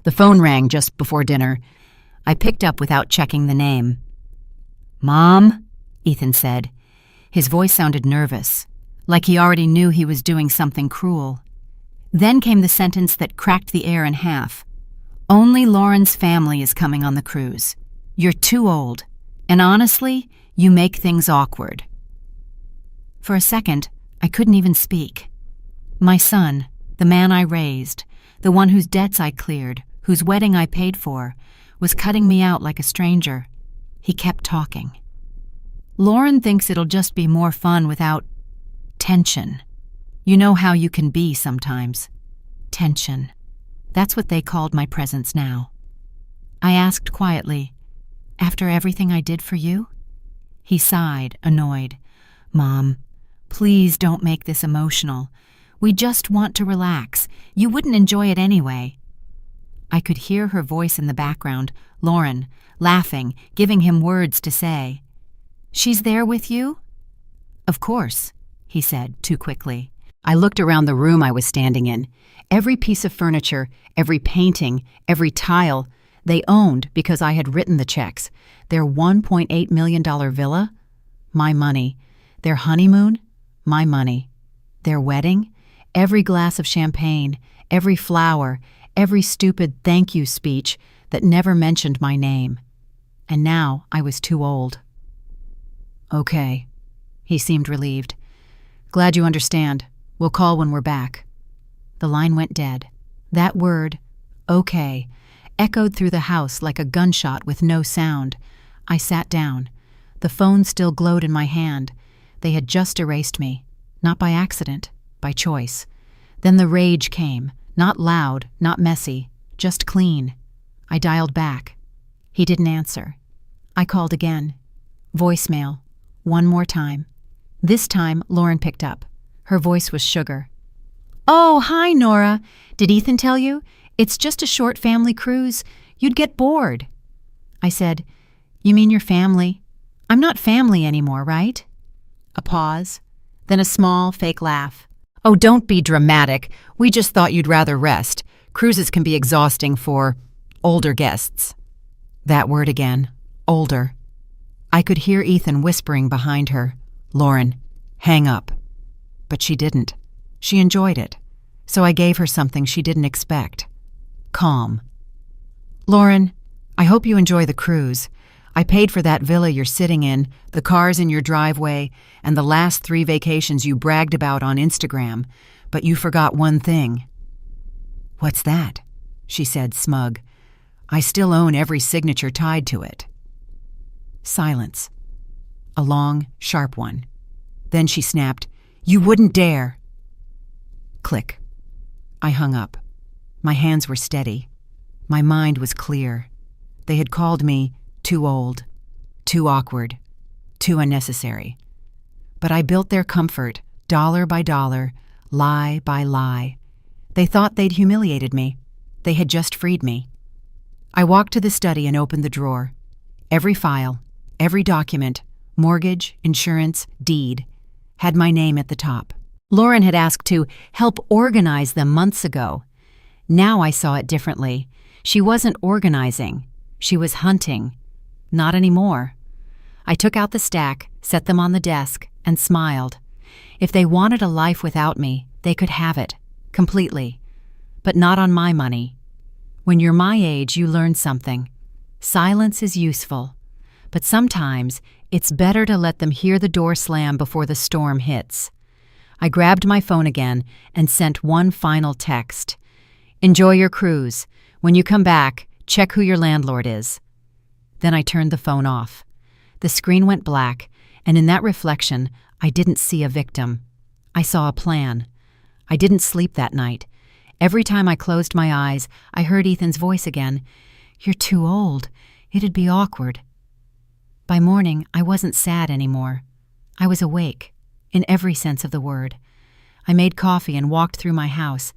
The phone rang just before dinner. I picked up without checking the name. "Mom?" Ethan said. His voice sounded nervous, like he already knew he was doing something cruel. Then came the sentence that cracked the air in half. "Only Lauren's family is coming on the cruise. You're too old, and honestly, you make things awkward." For a second, I couldn't even speak. My son, the man I raised, the one whose debts I cleared, whose wedding I paid for, was cutting me out like a stranger. He kept talking. "Lauren thinks it'll just be more fun without tension. You know how you can be sometimes. Tension. That's what they called my presence now." I asked quietly, "After everything I did for you?" He sighed, annoyed. "Mom, please don't make this emotional. We just want to relax. You wouldn't enjoy it anyway." I could hear her voice in the background, Lauren, laughing, giving him words to say. "She's there with you?" "Of course," he said, too quickly. I looked around the room I was standing in. Every piece of furniture, every painting, every tile, they owned because I had written the checks. Their $1.8 million villa? My money. Their honeymoon? My money. Their wedding? Every glass of champagne, every flower, every stupid thank you speech that never mentioned my name. And now I was too old. "Okay." He seemed relieved. "Glad you understand. We'll call when we're back." The line went dead. That word, "okay," echoed through the house like a gunshot with no sound. I sat down. The phone still glowed in my hand. They had just erased me. Not by accident, by choice. Then the rage came. Not loud, not messy, just clean. I dialed back. He didn't answer. I called again. Voicemail. One more time. This time, Lauren picked up. Her voice was sugar. "Oh, hi, Nora. Did Ethan tell you? It's just a short family cruise. You'd get bored." I said, "You mean your family? I'm not family anymore, right?" A pause, then a small, fake laugh. "Oh, don't be dramatic. We just thought you'd rather rest. Cruises can be exhausting for older guests." That word again, older. I could hear Ethan whispering behind her, "Lauren, hang up." But she didn't. She enjoyed it. So I gave her something she didn't expect. Calm. "Lauren, I hope you enjoy the cruise. I paid for that villa you're sitting in, the cars in your driveway, and the last 3 vacations you bragged about on Instagram, but you forgot one thing." "What's that?" she said, smug. "I still own every signature tied to it." Silence. A long, sharp one. Then she snapped, "You wouldn't dare!" Click. I hung up. My hands were steady. My mind was clear. They had called me too old, too awkward, too unnecessary. But I built their comfort, dollar by dollar, lie by lie. They thought they'd humiliated me. They had just freed me. I walked to the study and opened the drawer. Every file, every document, mortgage, insurance, deed, had my name at the top. Lauren had asked to help organize them months ago. Now I saw it differently. She wasn't organizing. She was hunting. Not anymore. I took out the stack, set them on the desk, and smiled. If they wanted a life without me, they could have it, completely. But not on my money. When you're my age, you learn something. Silence is useful. But sometimes, it's better to let them hear the door slam before the storm hits. I grabbed my phone again and sent one final text. "Enjoy your cruise. When you come back, check who your landlord is." Then I turned the phone off. The screen went black, and in that reflection, I didn't see a victim. I saw a plan. I didn't sleep that night. Every time I closed my eyes, I heard Ethan's voice again. "You're too old. It'd be awkward." By morning, I wasn't sad anymore. I was awake, in every sense of the word. I made coffee and walked through my house,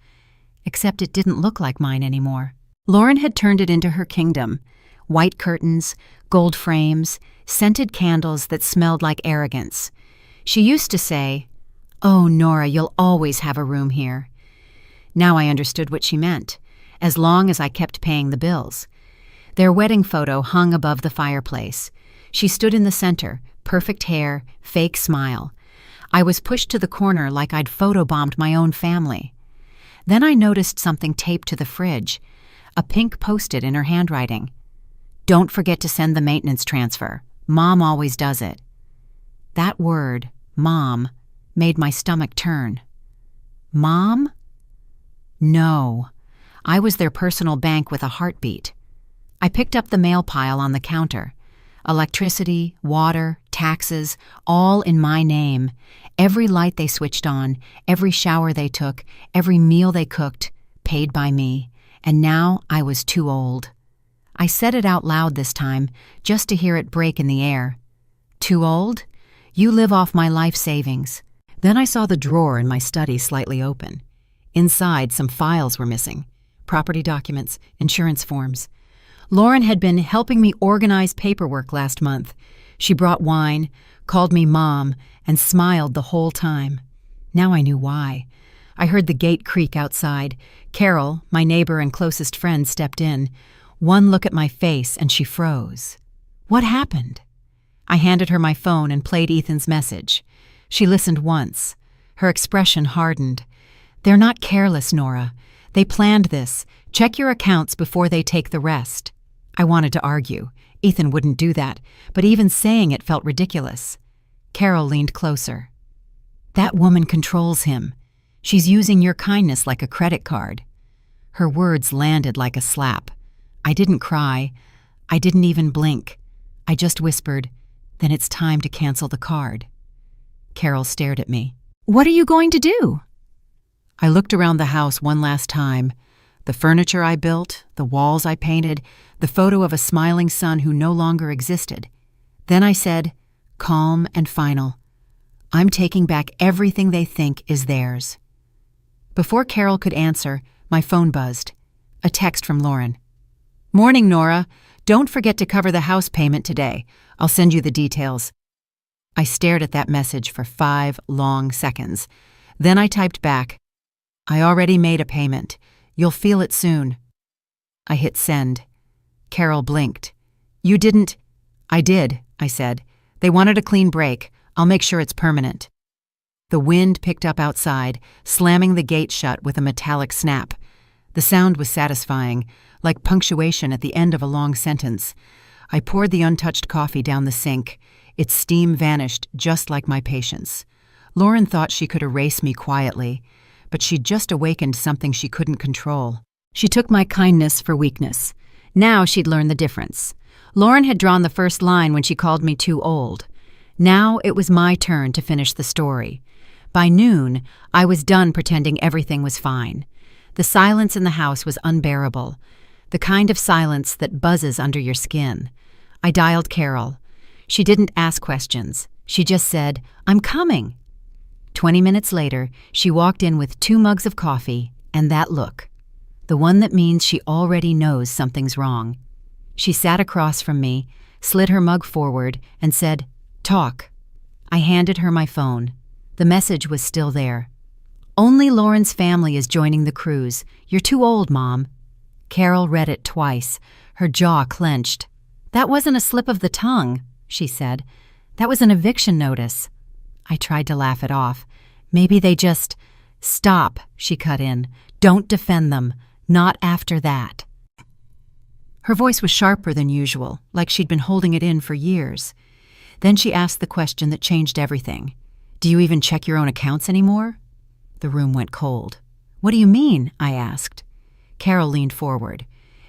except it didn't look like mine anymore. Lauren had turned it into her kingdom. White curtains, gold frames, scented candles that smelled like arrogance. She used to say, "Oh, Nora, you'll always have a room here." Now I understood what she meant. as long as I kept paying the bills. Their wedding photo hung above the fireplace. She stood in the center, perfect hair, fake smile. I was pushed to the corner like I'd photobombed my own family. Then I noticed something taped to the fridge, a pink post-it in her handwriting. "Don't forget to send the maintenance transfer. Mom always does it." That word, Mom, made my stomach turn. Mom? No. I was their personal bank with a heartbeat. I picked up the mail pile on the counter. Electricity, water, taxes, all in my name. Every light they switched on, every shower they took, every meal they cooked, paid by me. And now I was too old. I said it out loud this time, just to hear it break in the air. "Too old? You live off my life savings." Then I saw the drawer in my study slightly open. Inside, some files were missing. Property documents, insurance forms. Lauren had been helping me organize paperwork last month. She brought wine, called me Mom, and smiled the whole time. Now I knew why. I heard the gate creak outside. Carol, my neighbor and closest friend, stepped in. One look at my face and she froze. What happened? I handed her my phone and played Ethan's message. She listened once. Her expression hardened. "They're not careless, Nora. They planned this. Check your accounts before they take the rest." I wanted to argue. Ethan wouldn't do that, but even saying it felt ridiculous. Carol leaned closer. "That woman controls him. She's using your kindness like a credit card." Her words landed like a slap. I didn't cry. I didn't even blink. I just whispered, "Then it's time to cancel the card." Carol stared at me. "What are you going to do?" I looked around the house one last time. The furniture I built, the walls I painted, the photo of a smiling son who no longer existed. Then I said, calm and final, "I'm taking back everything they think is theirs." Before Carol could answer, my phone buzzed. A text from Lauren. "Morning, Nora. Don't forget to cover the house payment today. I'll send you the details." I stared at that message for 5 long seconds. Then I typed back, "I already made a payment. You'll feel it soon." I hit send. Carol blinked. "You didn't—" "I did," I said. "They wanted a clean break. I'll make sure it's permanent." The wind picked up outside, slamming the gate shut with a metallic snap. The sound was satisfying, like punctuation at the end of a long sentence. I poured the untouched coffee down the sink. Its steam vanished just like my patience. Lauren thought she could erase me quietly, but she'd just awakened something she couldn't control. She took my kindness for weakness. Now she'd learn the difference. Lauren had drawn the first line when she called me too old. Now it was my turn to finish the story. By noon, I was done pretending everything was fine. The silence in the house was unbearable, the kind of silence that buzzes under your skin. I dialed Carol. She didn't ask questions. She just said, "I'm coming." 20 minutes later, she walked in with 2 mugs of coffee and that look, the one that means she already knows something's wrong. She sat across from me, slid her mug forward, and said, "Talk." I handed her my phone. The message was still there. "Only Lauren's family is joining the cruise. You're too old, Mom." Carol read it twice, her jaw clenched. "That wasn't a slip of the tongue," she said. "That was an eviction notice." I tried to laugh it off. Maybe they just— "Stop," she cut in. "Don't defend them. Not after that." Her voice was sharper than usual, like she'd been holding it in for years. Then she asked the question that changed everything. "Do you even check your own accounts anymore?" The room went cold. "What do you mean?" I asked. Carol leaned forward.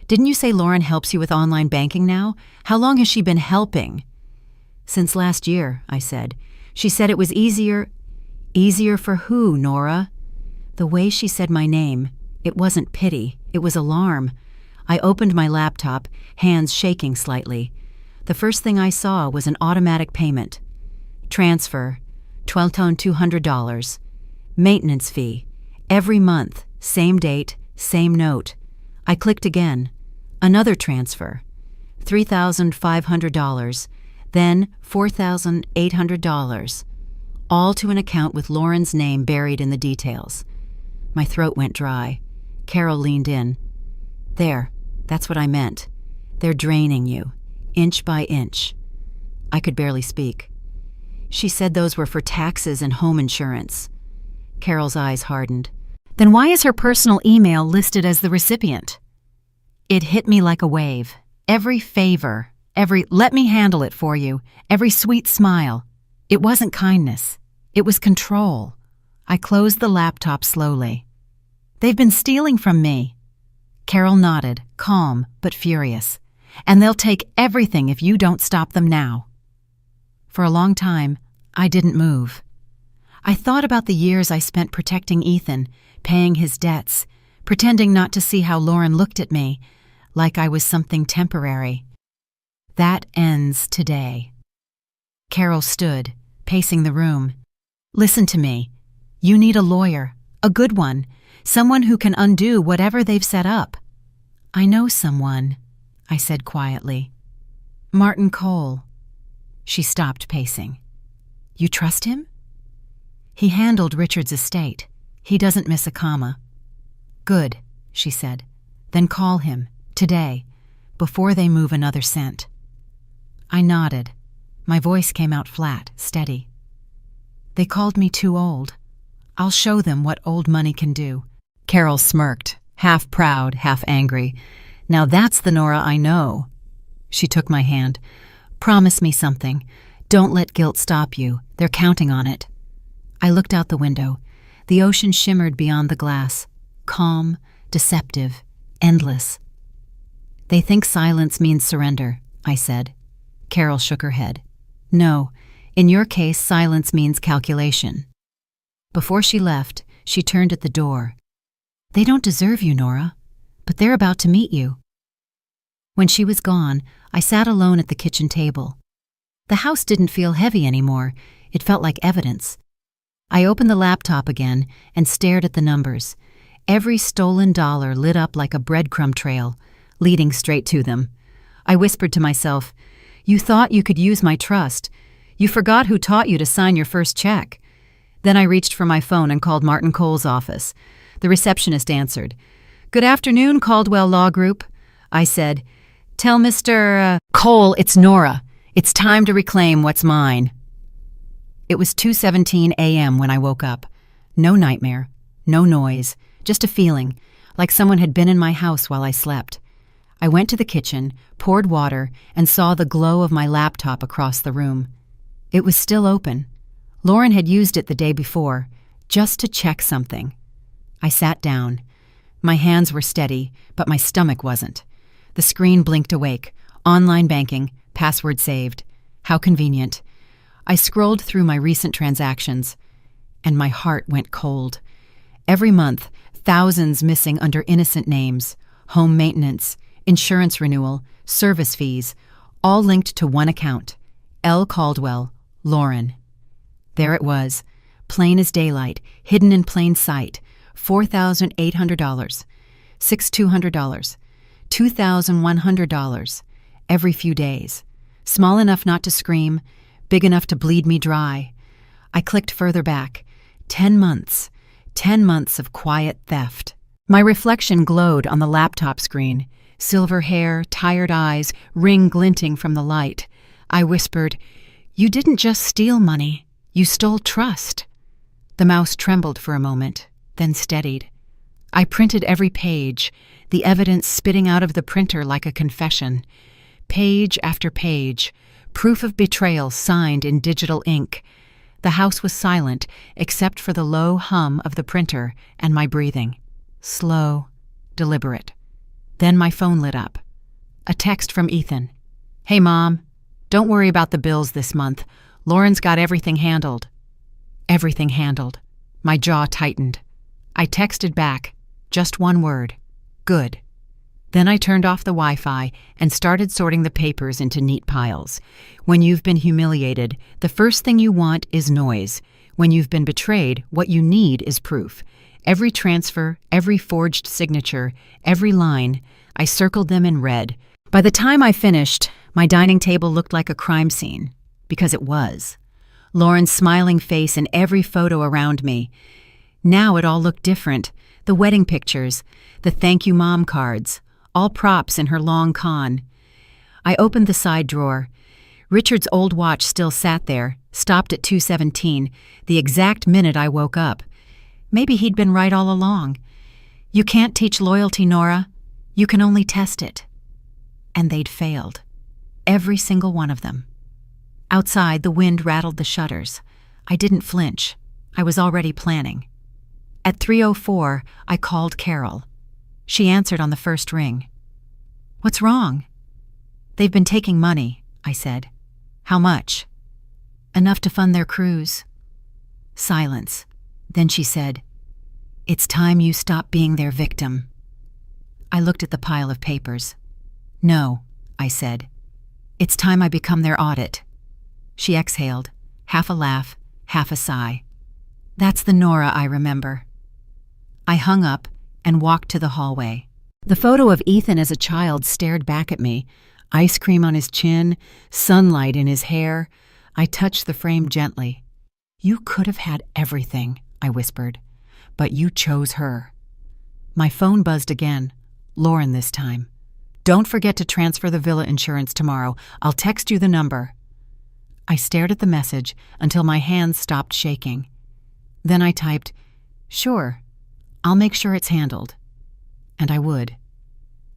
"Didn't you say Lauren helps you with online banking now? How long has she been helping?" "Since last year," I said. "She said it was easier." "Easier for who, Nora?" The way she said my name, it wasn't pity, it was alarm. I opened my laptop, hands shaking slightly. The first thing I saw was an automatic payment. Transfer, $1,200. Maintenance fee, every month, same date, same note. I clicked again. Another transfer, $3,500, then $4,800, all to an account with Lauren's name buried in the details. My throat went dry. Carol leaned in. There, that's what I meant. They're draining you, inch by inch. I could barely speak. She said those were for taxes and home insurance. Carol's eyes hardened. Then why is her personal email listed as the recipient? It hit me like a wave. Every favor, every "let me handle it for you," every sweet smile. It wasn't kindness. It was control. I closed the laptop slowly. They've been stealing from me. Carol nodded, calm but furious. And they'll take everything if you don't stop them now. For a long time, I didn't move. I thought about the years I spent protecting Ethan, paying his debts, pretending not to see how Lauren looked at me, like I was something temporary. That ends today. Carol stood, pacing the room. Listen to me. You need a lawyer, a good one, someone who can undo whatever they've set up. I know someone, I said quietly. Martin Cole. She stopped pacing. You trust him? He handled Richard's estate. He doesn't miss a comma. Good, she said. Then call him, today, before they move another cent. I nodded. My voice came out flat, steady. They called me too old. I'll show them what old money can do. Carol smirked, half proud, half angry. Now that's the Nora I know. She took my hand. Promise me something. Don't let guilt stop you. They're counting on it. I looked out the window. The ocean shimmered beyond the glass. Calm, deceptive, endless. They think silence means surrender, I said. Carol shook her head. No, in your case, silence means calculation. Before she left, she turned at the door. They don't deserve you, Nora, but they're about to meet you. When she was gone, I sat alone at the kitchen table. The house didn't feel heavy anymore. It felt like evidence. I opened the laptop again and stared at the numbers. Every stolen dollar lit up like a breadcrumb trail, leading straight to them. I whispered to myself, you thought you could use my trust. You forgot who taught you to sign your first check. Then I reached for my phone and called Martin Cole's office. The receptionist answered. Good afternoon, Caldwell Law Group. I said, tell Mr. Cole it's Nora. It's time to reclaim what's mine. It was 2:17 a.m. when I woke up. No nightmare, no noise, just a feeling, like someone had been in my house while I slept. I went to the kitchen, poured water, and saw the glow of my laptop across the room. It was still open. Lauren had used it the day before, just to check something. I sat down. My hands were steady, but my stomach wasn't. The screen blinked awake. Online banking, password saved. How convenient. I scrolled through my recent transactions, and my heart went cold. Every month, thousands missing under innocent names, home maintenance, insurance renewal, service fees, all linked to one account, L. Caldwell, Lauren. There it was, plain as daylight, hidden in plain sight, $4,800, $6,200, $2,100, every few days, small enough not to scream, big enough to bleed me dry. I clicked further back. 10 months. 10 months of quiet theft. My reflection glowed on the laptop screen. Silver hair, tired eyes, ring glinting from the light. I whispered, you didn't just steal money. You stole trust. The mouse trembled for a moment, then steadied. I printed every page, the evidence spitting out of the printer like a confession. Page after page, proof of betrayal signed in digital ink. The house was silent, except for the low hum of the printer and my breathing. Slow, deliberate. Then my phone lit up. A text from Ethan. Hey, Mom. Don't worry about the bills this month. Lauren's got everything handled. Everything handled. My jaw tightened. I texted back, just one word. Good. Then I turned off the Wi-Fi and started sorting the papers into neat piles. When you've been humiliated, the first thing you want is noise. When you've been betrayed, what you need is proof. Every transfer, every forged signature, every line, I circled them in red. By the time I finished, my dining table looked like a crime scene. Because it was. Lauren's smiling face in every photo around me. Now it all looked different. The wedding pictures, the thank you mom cards, all props in her long con. I opened the side drawer. Richard's old watch still sat there, stopped at 2:17, the exact minute I woke up. Maybe he'd been right all along. You can't teach loyalty, Nora. You can only test it. And they'd failed. Every single one of them. Outside, the wind rattled the shutters. I didn't flinch. I was already planning. At 3:04, I called Carol. She answered on the first ring. "What's wrong?" "They've been taking money," I said. "How much?" "Enough to fund their cruise." Silence. Then she said, "It's time you stop being their victim." I looked at the pile of papers. "No," I said. "It's time I become their audit." She exhaled, half a laugh, half a sigh. That's the Nora I remember. I hung up and walked to the hallway. The photo of Ethan as a child stared back at me, ice cream on his chin, sunlight in his hair. I touched the frame gently. "You could have had everything," I whispered, "but you chose her." My phone buzzed again. Lauren this time. "Don't forget to transfer the villa insurance tomorrow. I'll text you the number." I stared at the message until my hands stopped shaking. Then I typed, "Sure, I'll make sure it's handled." And I would.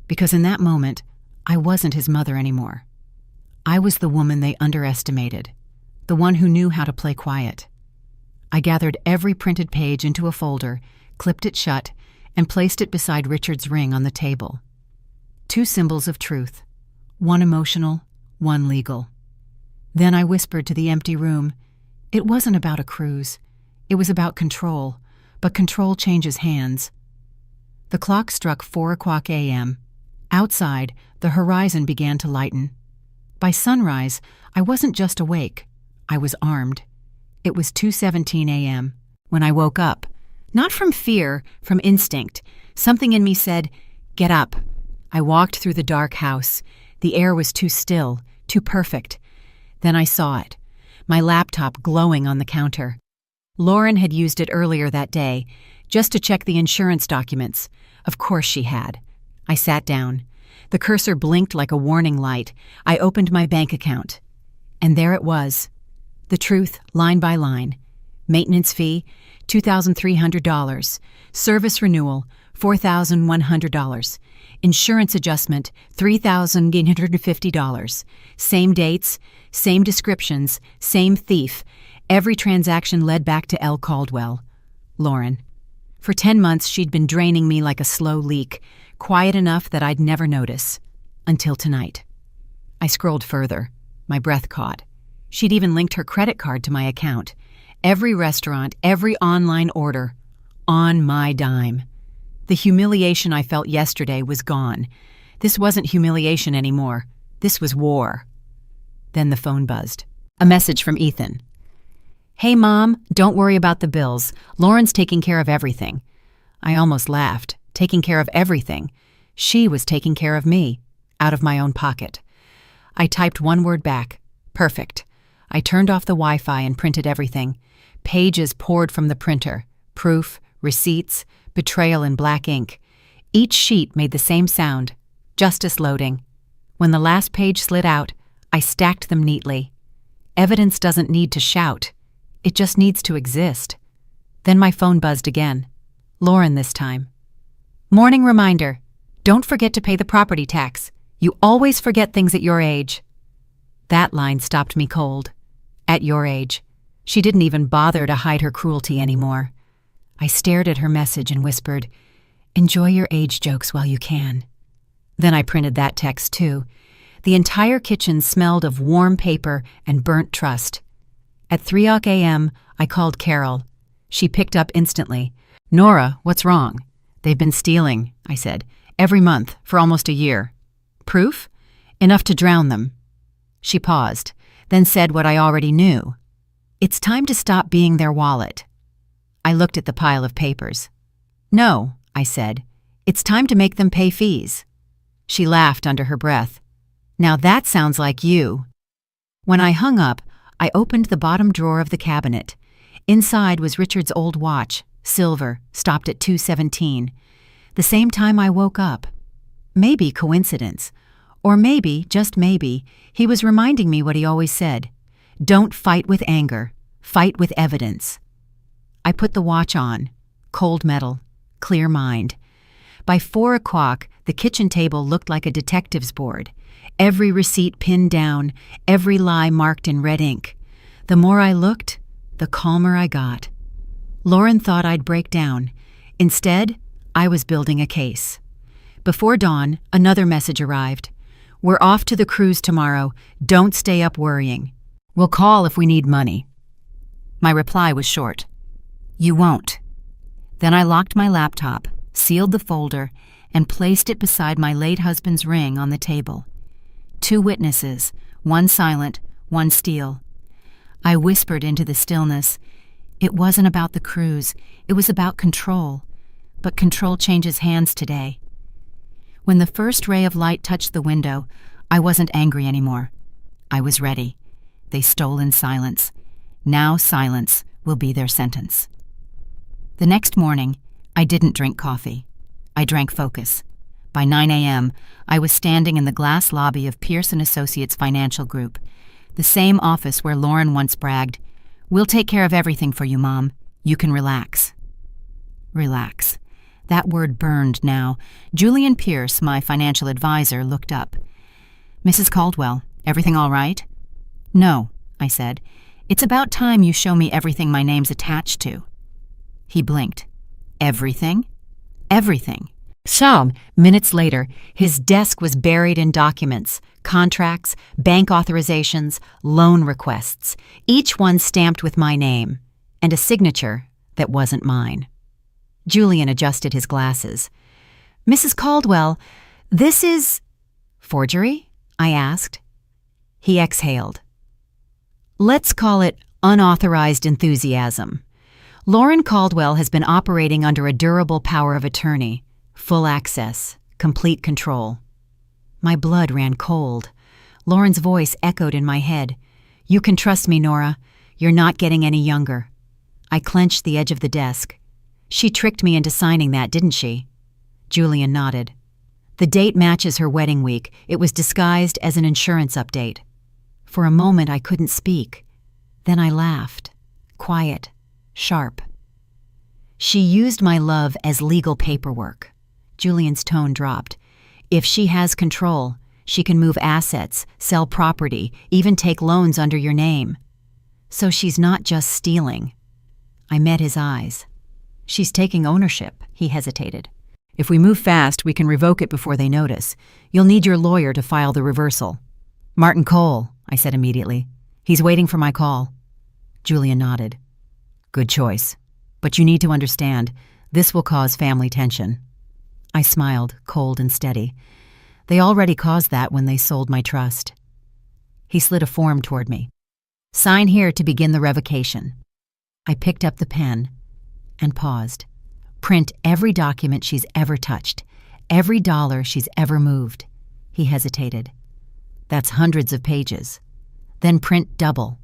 Because in that moment, I wasn't his mother anymore. I was the woman they underestimated, the one who knew how to play quiet. I gathered every printed page into a folder, clipped it shut, and placed it beside Richard's ring on the table. 2 symbols of truth, one emotional, one legal. Then I whispered to the empty room, it wasn't about a cruise. It was about control, but control changes hands. The clock struck 4:00 a.m. Outside, the horizon began to lighten. By sunrise, I wasn't just awake. I was armed. It was 2:17 a.m. when I woke up. Not from fear, from instinct. Something in me said, "Get up." I walked through the dark house. The air was too still, too perfect. Then I saw it, my laptop glowing on the counter. Lauren had used it earlier that day, just to check the insurance documents. Of course she had. I sat down. The cursor blinked like a warning light. I opened my bank account. And there it was. The truth, line by line. Maintenance fee, $2,300. Service renewal, $4,100. Insurance adjustment, $3,850. Same dates, same descriptions, same thief. Every transaction led back to L. Caldwell. Lauren. For 10 months, she'd been draining me like a slow leak, quiet enough that I'd never notice. Until tonight. I scrolled further. My breath caught. She'd even linked her credit card to my account. Every restaurant, every online order. On my dime. The humiliation I felt yesterday was gone. This wasn't humiliation anymore. This was war. Then the phone buzzed. A message from Ethan. "Hey, Mom, don't worry about the bills. Lauren's taking care of everything." I almost laughed. Taking care of everything. She was taking care of me, out of my own pocket. I typed one word back. Perfect. I turned off the Wi-Fi and printed everything. Pages poured from the printer. Proof, receipts, betrayal in black ink. Each sheet made the same sound. Justice loading. When the last page slid out, I stacked them neatly. Evidence doesn't need to shout. It just needs to exist. Then my phone buzzed again. Lauren this time. "Morning reminder. Don't forget to pay the property tax. You always forget things at your age." That line stopped me cold. At your age. She didn't even bother to hide her cruelty anymore. I stared at her message and whispered, "Enjoy your age jokes while you can." Then I printed that text too. The entire kitchen smelled of warm paper and burnt trust. At 3:00 a.m., I called Carol. She picked up instantly. "Nora, what's wrong?" "They've been stealing," I said, "every month for almost a year." "Proof?" "Enough to drown them." She paused, then said what I already knew. "It's time to stop being their wallet." I looked at the pile of papers. "No," I said, "it's time to make them pay fees." She laughed under her breath. "Now that sounds like you." When I hung up, I opened the bottom drawer of the cabinet. Inside was Richard's old watch, silver, stopped at 2:17. The same time I woke up. Maybe coincidence. Or maybe, just maybe, he was reminding me what he always said. Don't fight with anger. Fight with evidence. I put the watch on. Cold metal. Clear mind. By 4 o'clock, the kitchen table looked like a detective's board. Every receipt pinned down, every lie marked in red ink. The more I looked, the calmer I got. Lauren thought I'd break down. Instead, I was building a case. Before dawn, another message arrived. We're off to the cruise tomorrow. Don't stay up worrying. We'll call if we need money. My reply was short. You won't. Then I locked my laptop, sealed the folder, and placed it beside my late husband's ring on the table. 2 witnesses, one silent, one steel. I whispered into the stillness. It wasn't about the cruise. It was about control. But control changes hands today. When the first ray of light touched the window, I wasn't angry anymore. I was ready. They stole in silence. Now silence will be their sentence. The next morning, I didn't drink coffee. I drank focus. By 9 a.m., I was standing in the glass lobby of Pierce & Associates Financial Group, the same office where Lauren once bragged, "We'll take care of everything for you, Mom. You can relax." Relax. That word burned now. Julian Pierce, my financial advisor, looked up. "Mrs. Caldwell, everything all right?" "No," I said. "It's about time you show me everything my name's attached to." He blinked. "Everything?" "Everything." Some minutes later, his desk was buried in documents, contracts, bank authorizations, loan requests, each one stamped with my name, and a signature that wasn't mine. Julian adjusted his glasses. "Mrs. Caldwell, this is—" "Forgery?" I asked. He exhaled. "Let's call it unauthorized enthusiasm. Lauren Caldwell has been operating under a durable power of attorney, full access, complete control." My blood ran cold. Lauren's voice echoed in my head. "You can trust me, Nora. You're not getting any younger." I clenched the edge of the desk. "She tricked me into signing that, didn't she?" Julian nodded. "The date matches her wedding week. It was disguised as an insurance update." For a moment I couldn't speak. Then I laughed. Quiet. Sharp. "She used my love as legal paperwork." Julian's tone dropped. "If she has control, she can move assets, sell property, even take loans under your name. So she's not just stealing." I met his eyes. "She's taking ownership," he hesitated. "If we move fast, we can revoke it before they notice. You'll need your lawyer to file the reversal." "Martin Cole," I said immediately. "He's waiting for my call." Julian nodded. "Good choice. But you need to understand, this will cause family tension." I smiled, cold and steady. They already caused that when they sold my trust. He slid a form toward me. "Sign here to begin the revocation." I picked up the pen and paused. "Print every document she's ever touched, every dollar she's ever moved." He hesitated. "That's hundreds of pages. Then print double."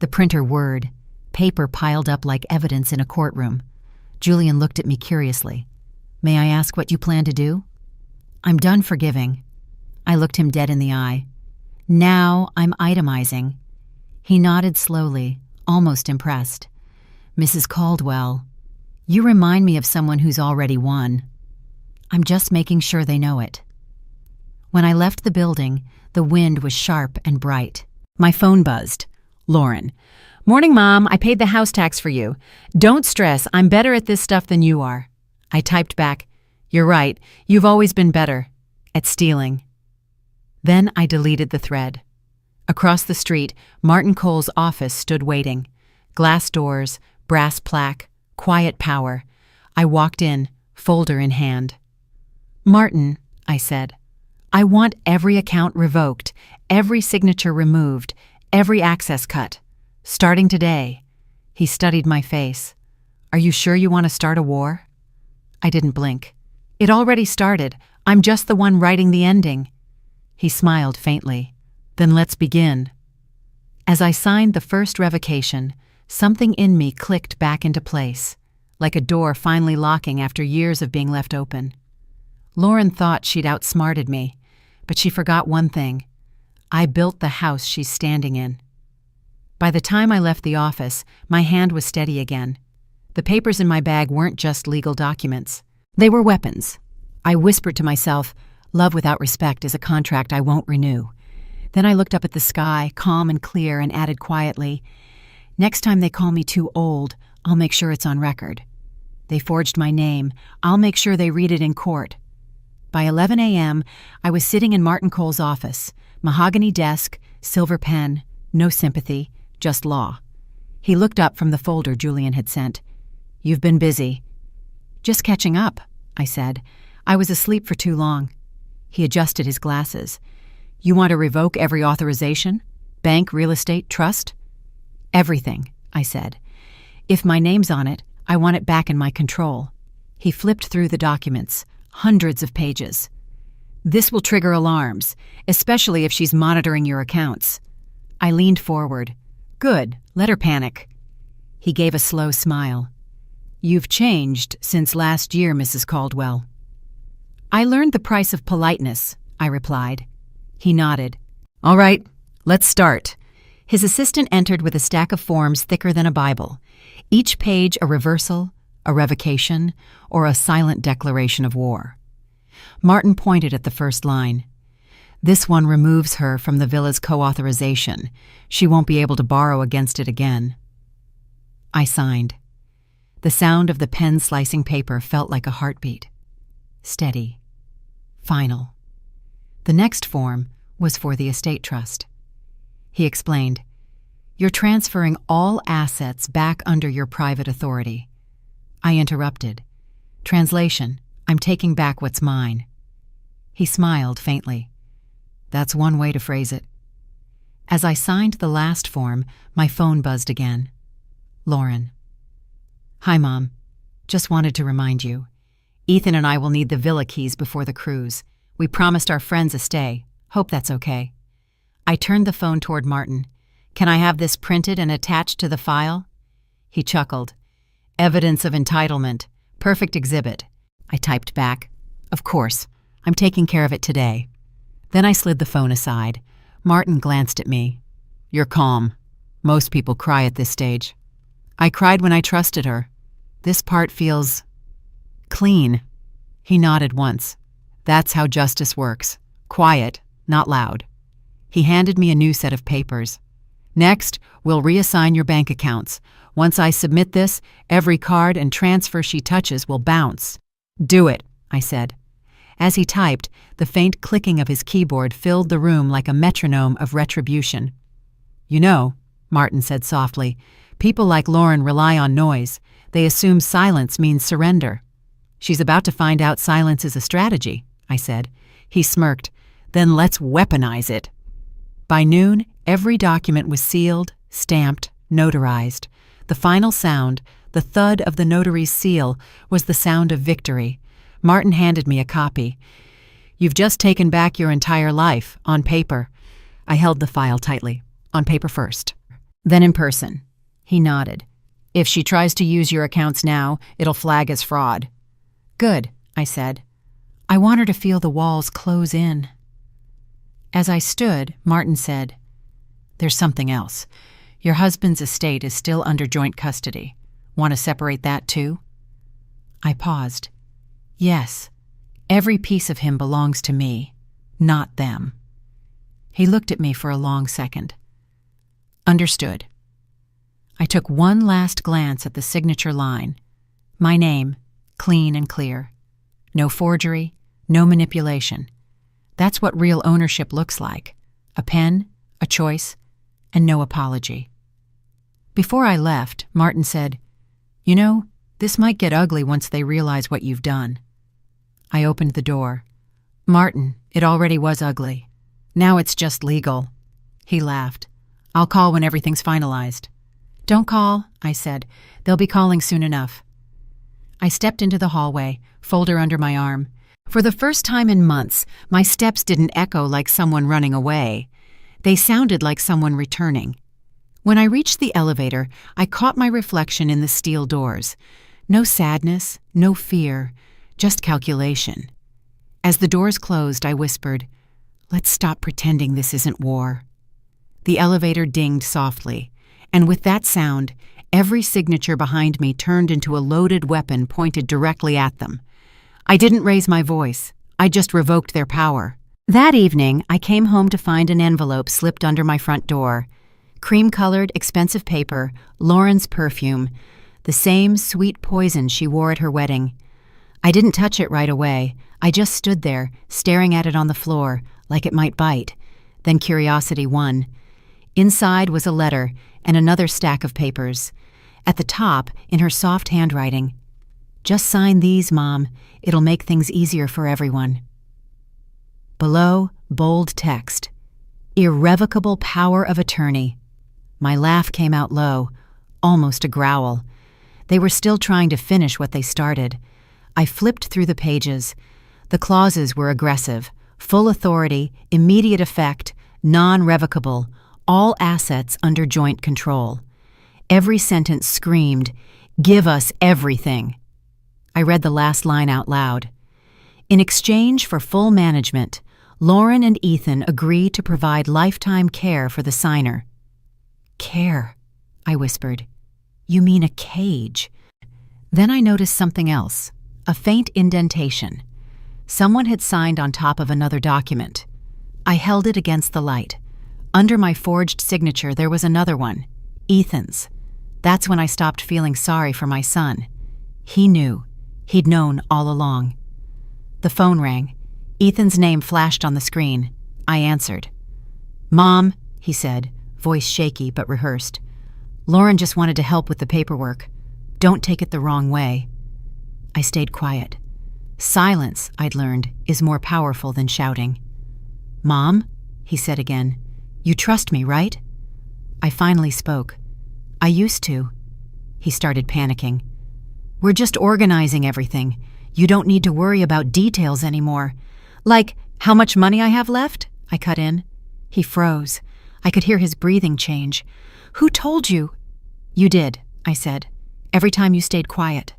The printer whirred. Paper piled up like evidence in a courtroom. Julian looked at me curiously. "May I ask what you plan to do?" "I'm done forgiving." I looked him dead in the eye. "Now I'm itemizing." He nodded slowly, almost impressed. "Mrs. Caldwell, you remind me of someone who's already won." "I'm just making sure they know it." When I left the building, the wind was sharp and bright. My phone buzzed. Lauren. "Morning, Mom. I paid the house tax for you. Don't stress. I'm better at this stuff than you are." I typed back, "You're right. You've always been better at stealing." Then I deleted the thread. Across the street, Martin Cole's office stood waiting. Glass doors, brass plaque, quiet power. I walked in, folder in hand. "Martin," I said, "I want every account revoked, every signature removed, every access cut. Starting today." He studied my face. "Are you sure you want to start a war?" I didn't blink. "It already started. I'm just the one writing the ending." He smiled faintly. "Then let's begin." As I signed the first revocation, something in me clicked back into place, like a door finally locking after years of being left open. Lauren thought she'd outsmarted me, but she forgot one thing. I built the house she's standing in. By the time I left the office, my hand was steady again. The papers in my bag weren't just legal documents. They were weapons. I whispered to myself, love without respect is a contract I won't renew. Then I looked up at the sky, calm and clear, and added quietly, next time they call me too old, I'll make sure it's on record. They forged my name. I'll make sure they read it in court. By 11 a.m., I was sitting in Martin Cole's office, mahogany desk, silver pen, no sympathy, just law. He looked up from the folder Julian had sent. You've been busy. Just catching up, I said. I was asleep for too long. He adjusted his glasses. You want to revoke every authorization? Bank, real estate, trust? Everything, I said. If my name's on it, I want it back in my control. He flipped through the documents, hundreds of pages. This will trigger alarms, especially if she's monitoring your accounts. I leaned forward. Good, let her panic. He gave a slow smile. You've changed since last year, Mrs. Caldwell. I learned the price of politeness, I replied. He nodded. All right, let's start. His assistant entered with a stack of forms thicker than a Bible, each page a reversal, a revocation, or a silent declaration of war. Martin pointed at the first line. This one removes her from the villa's co-authorization. She won't be able to borrow against it again. I signed. The sound of the pen slicing paper felt like a heartbeat. Steady. Final. The next form was for the estate trust. He explained, You're transferring all assets back under your private authority. I interrupted. Translation, I'm taking back what's mine. He smiled faintly. That's one way to phrase it. As I signed the last form, my phone buzzed again. Lauren. Hi, Mom. Just wanted to remind you. Ethan and I will need the villa keys before the cruise. We promised our friends a stay. Hope that's okay. I turned the phone toward Martin. Can I have this printed and attached to the file? He chuckled. Evidence of entitlement. Perfect exhibit. I typed back. Of course. I'm taking care of it today. Then I slid the phone aside. Martin glanced at me. You're calm. Most people cry at this stage. I cried when I trusted her. This part feels clean. He nodded once. That's how justice works. Quiet, not loud. He handed me a new set of papers. Next, we'll reassign your bank accounts. Once I submit this, every card and transfer she touches will bounce. Do it, I said. As he typed, the faint clicking of his keyboard filled the room like a metronome of retribution. You know, Martin said softly, people like Lauren rely on noise. They assume silence means surrender. She's about to find out silence is a strategy, I said. He smirked. Then let's weaponize it. By noon, every document was sealed, stamped, notarized. The final sound, the thud of the notary's seal, was the sound of victory. Martin handed me a copy. You've just taken back your entire life, on paper. I held the file tightly. On paper first. Then in person. He nodded. If she tries to use your accounts now, it'll flag as fraud. Good, I said. I want her to feel the walls close in. As I stood, Martin said, There's something else. Your husband's estate is still under joint custody. Want to separate that too? I paused. Yes, every piece of him belongs to me, not them. He looked at me for a long second. Understood. I took one last glance at the signature line. My name, clean and clear. No forgery, no manipulation. That's what real ownership looks like. A pen, a choice, and no apology. Before I left, Martin said, You know, this might get ugly once they realize what you've done. I opened the door. Martin, it already was ugly. Now it's just legal. He laughed. I'll call when everything's finalized. Don't call, I said. They'll be calling soon enough. I stepped into the hallway, folder under my arm. For the first time in months, my steps didn't echo like someone running away. They sounded like someone returning. When I reached the elevator, I caught my reflection in the steel doors. No sadness, no fear, just calculation. As the doors closed, I whispered, "Let's stop pretending this isn't war." The elevator dinged softly, and with that sound, every signature behind me turned into a loaded weapon pointed directly at them. I didn't raise my voice. I just revoked their power. That evening, I came home to find an envelope slipped under my front door. Cream-colored, expensive paper, Lauren's perfume, the same sweet poison she wore at her wedding. I didn't touch it right away. I just stood there, staring at it on the floor, like it might bite. Then curiosity won. Inside was a letter and another stack of papers. At the top, in her soft handwriting, "Just sign these, Mom. It'll make things easier for everyone." Below, bold text, "Irrevocable power of attorney." My laugh came out low, almost a growl. They were still trying to finish what they started. I flipped through the pages. The clauses were aggressive: full authority, immediate effect, non-revocable, all assets under joint control. Every sentence screamed, "Give us everything." I read the last line out loud. "In exchange for full management, Lauren and Ethan agree to provide lifetime care for the signer." "Care," I whispered. "You mean a cage?" Then I noticed something else, a faint indentation. Someone had signed on top of another document. I held it against the light. Under my forged signature there was another one, Ethan's. That's when I stopped feeling sorry for my son. He knew. He'd known all along. The phone rang. Ethan's name flashed on the screen. I answered. "Mom," he said, voice shaky but rehearsed. "Lauren just wanted to help with the paperwork. Don't take it the wrong way." I stayed quiet. Silence, I'd learned, is more powerful than shouting. "Mom," he said again, "you trust me, right?" I finally spoke. "I used to." He started panicking. "We're just organizing everything. You don't need to worry about details anymore." "Like how much money I have left?" I cut in. He froze. I could hear his breathing change. "Who told you?" "You did," I said, "every time you stayed quiet."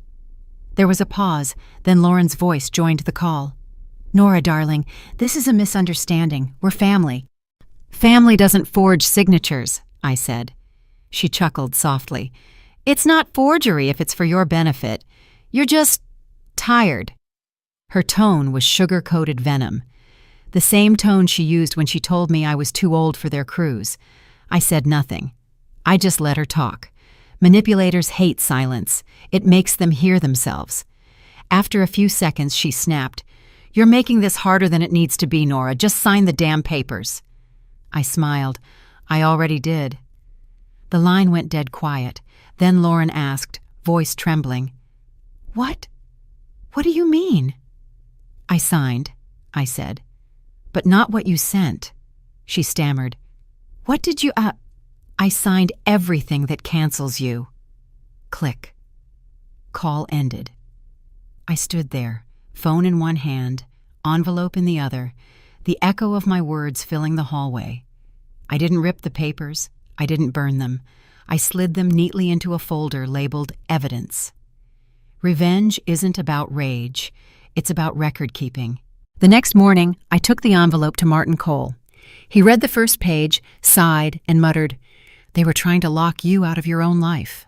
There was a pause, then Lauren's voice joined the call. "Nora, darling, this is a misunderstanding. We're family." "Family doesn't forge signatures," I said. She chuckled softly. "It's not forgery if it's for your benefit. You're just tired." Her tone was sugar-coated venom. The same tone she used when she told me I was too old for their cruise. I said nothing. I just let her talk. Manipulators hate silence. It makes them hear themselves. After a few seconds, she snapped, "You're making this harder than it needs to be, Nora. Just sign the damn papers." I smiled. I already did. The line went dead quiet. Then Lauren asked, voice trembling, What do you mean?" "I signed," I said. "But not what you sent." She stammered. "What did you, I signed everything that cancels you." Click. Call ended. I stood there, phone in one hand, envelope in the other, the echo of my words filling the hallway. I didn't rip the papers. I didn't burn them. I slid them neatly into a folder labeled Evidence. Revenge isn't about rage. It's about record-keeping. The next morning, I took the envelope to Martin Cole. He read the first page, sighed, and muttered, "They were trying to lock you out of your own life."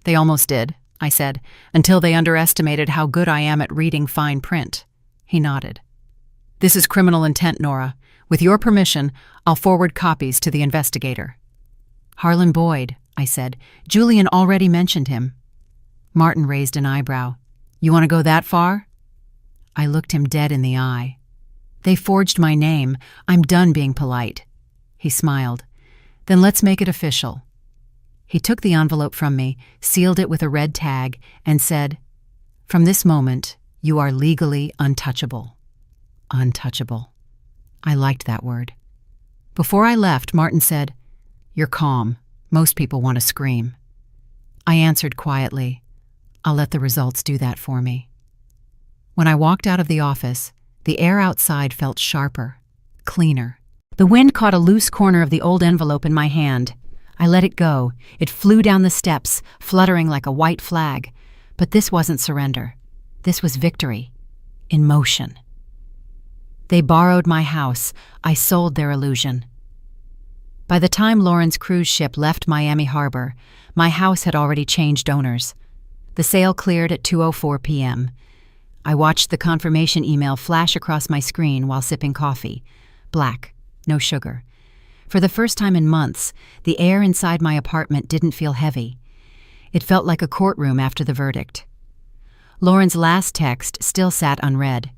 "They almost did," I said, "until they underestimated how good I am at reading fine print." He nodded. "This is criminal intent, Nora. With your permission, I'll forward copies to the investigator." "Harlan Boyd," I said. "Julian already mentioned him." Martin raised an eyebrow. "You want to go that far?" I looked him dead in the eye. "They forged my name. I'm done being polite." He smiled. "Then let's make it official." He took the envelope from me, sealed it with a red tag, and said, "From this moment, you are legally untouchable." Untouchable. I liked that word. Before I left, Martin said, "You're calm. Most people want to scream." I answered quietly, "I'll let the results do that for me." When I walked out of the office, the air outside felt sharper, cleaner. The wind caught a loose corner of the old envelope in my hand. I let it go. It flew down the steps, fluttering like a white flag. But this wasn't surrender. This was victory. In motion. They borrowed my house. I sold their illusion. By the time Lauren's cruise ship left Miami Harbor, my house had already changed owners. The sale cleared at 2:04 p.m. I watched the confirmation email flash across my screen while sipping coffee. Black, no sugar. For the first time in months, the air inside my apartment didn't feel heavy. It felt like a courtroom after the verdict. Lauren's last text still sat unread.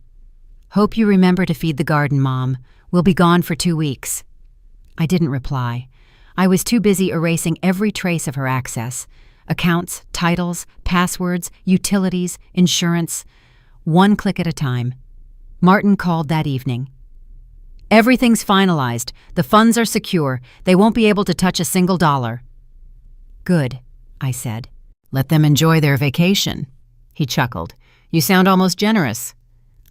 "Hope you remember to feed the garden, Mom. We'll be gone for 2 weeks." I didn't reply. I was too busy erasing every trace of her access. Accounts, titles, passwords, utilities, insurance. One click at a time. Martin called that evening. "Everything's finalized. The funds are secure. They won't be able to touch a single dollar." "Good," I said. "Let them enjoy their vacation." He chuckled. "You sound almost generous."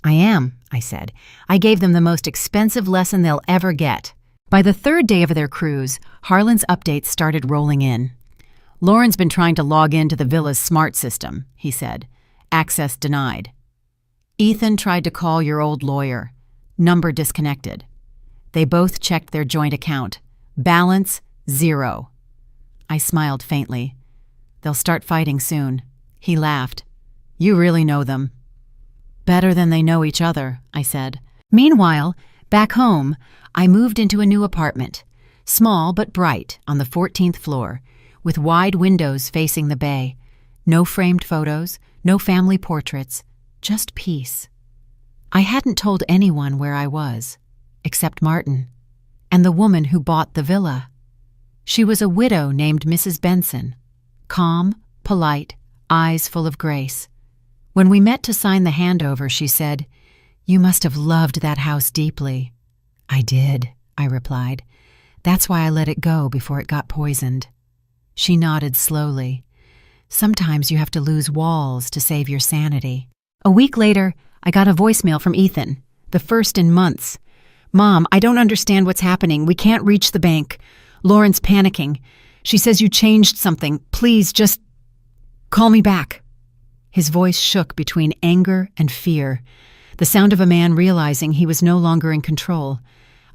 "I am," I said. "I gave them the most expensive lesson they'll ever get." By the third day of their cruise, Harlan's updates started rolling in. "Lauren's been trying to log into the villa's smart system," he said. "Access denied." "Ethan tried to call your old lawyer. Number disconnected." They both checked their joint account. Balance, 0. I smiled faintly. "They'll start fighting soon." He laughed. "You really know them." "Better than they know each other," I said. Meanwhile, back home, I moved into a new apartment, small but bright, on the 14th floor, with wide windows facing the bay. No framed photos, no family portraits, just peace. I hadn't told anyone where I was, except Martin, and the woman who bought the villa. She was a widow named Mrs. Benson, calm, polite, eyes full of grace. When we met to sign the handover, she said, "You must have loved that house deeply." "I did," I replied. "That's why I let it go before it got poisoned." She nodded slowly. "Sometimes you have to lose walls to save your sanity." A week later, I got a voicemail from Ethan, the first in months. "Mom, I don't understand what's happening. We can't reach the bank. Lauren's panicking. She says you changed something. Please, just call me back." His voice shook between anger and fear, the sound of a man realizing he was no longer in control.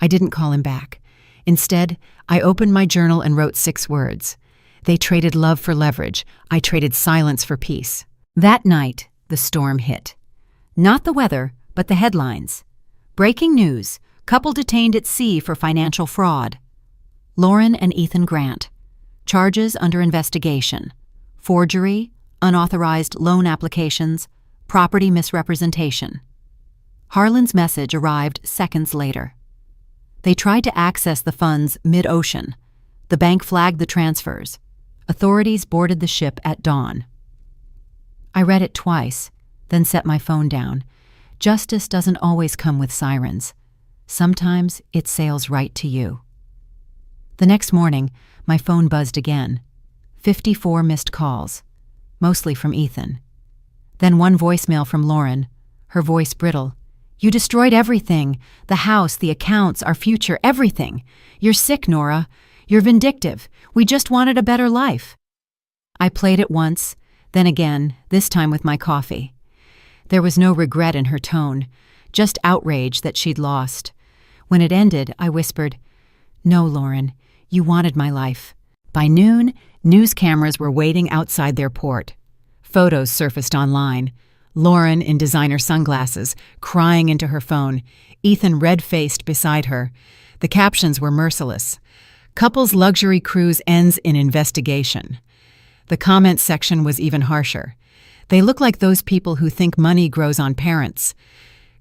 I didn't call him back. Instead, I opened my journal and wrote 6 words. They traded love for leverage. I traded silence for peace. That night, the storm hit. Not the weather, but the headlines. Breaking news: couple detained at sea for financial fraud. Lauren and Ethan Grant. Charges under investigation. Forgery, unauthorized loan applications, property misrepresentation. Harlan's message arrived seconds later. They tried to access the funds mid-ocean. The bank flagged the transfers. Authorities boarded the ship at dawn. I read it twice, then set my phone down. Justice doesn't always come with sirens. Sometimes it sails right to you. The next morning, my phone buzzed again. 54 missed calls, mostly from Ethan. Then one voicemail from Lauren, her voice brittle. "You destroyed everything. The house, the accounts, our future, everything. You're sick, Nora. You're vindictive. We just wanted a better life." I played it once, then again, this time with my coffee. There was no regret in her tone, just outrage that she'd lost. When it ended, I whispered, "No, Lauren, you wanted my life." By noon, news cameras were waiting outside their port. Photos surfaced online. Lauren in designer sunglasses, crying into her phone, Ethan red-faced beside her. The captions were merciless. "Couple's luxury cruise ends in investigation." The comment section was even harsher. "They look like those people who think money grows on parents.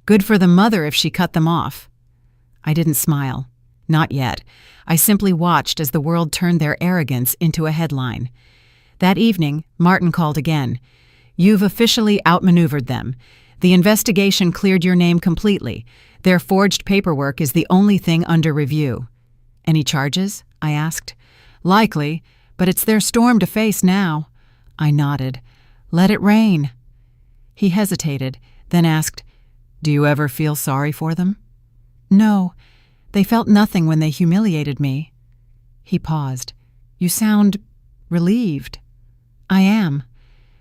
Good for the mother if she cut them off." I didn't smile. Not yet. I simply watched as the world turned their arrogance into a headline. That evening, Martin called again. "You've officially outmaneuvered them. The investigation cleared your name completely. Their forged paperwork is the only thing under review." "Any charges?" I asked. "Likely, but it's their storm to face now." I nodded. "Let it rain." He hesitated, then asked, "Do you ever feel sorry for them?" "No. They felt nothing when they humiliated me." He paused. "You sound relieved." "I am.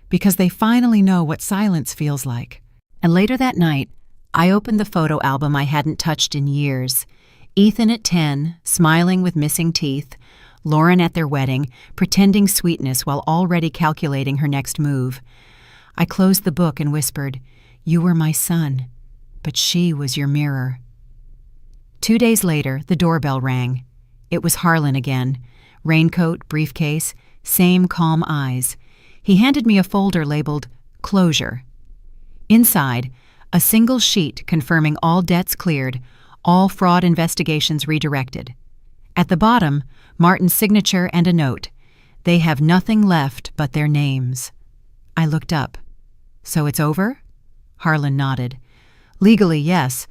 Because they finally know what silence feels like." And later that night, I opened the photo album I hadn't touched in years. Ethan at 10, smiling with missing teeth. Lauren at their wedding, pretending sweetness while already calculating her next move. I closed the book and whispered, "You were my son, but she was your mirror." 2 days later, the doorbell rang. It was Harlan again. Raincoat, briefcase, same calm eyes. He handed me a folder labeled Closure. Inside, a single sheet confirming all debts cleared, all fraud investigations redirected. At the bottom, Martin's signature and a note. They have nothing left but their names. I looked up. "So it's over?" Harlan nodded. "Legally, yes,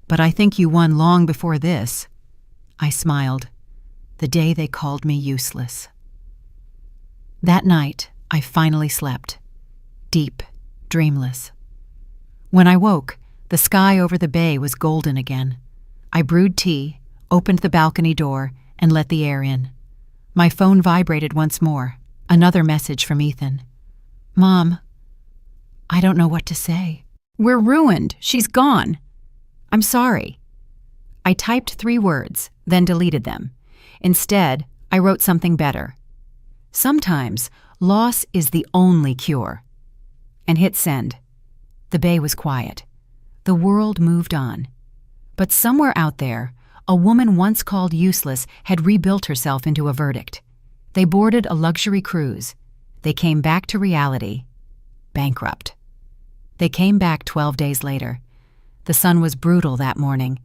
but I think you won long before this." I smiled. The day they called me useless. That night, I finally slept. Deep, dreamless. When I woke, the sky over the bay was golden again. I brewed tea, opened the balcony door, and let the air in. My phone vibrated once more. Another message from Ethan. "Mom, I don't know what to say. We're ruined. She's gone. I'm sorry." I typed 3 words, then deleted them. Instead, I wrote something better. "Sometimes, loss is the only cure." And hit send. The bay was quiet. The world moved on. But somewhere out there, a woman once called useless had rebuilt herself into a verdict. They boarded a luxury cruise. They came back to reality. Bankrupt. They came back 12 days later. The sun was brutal that morning,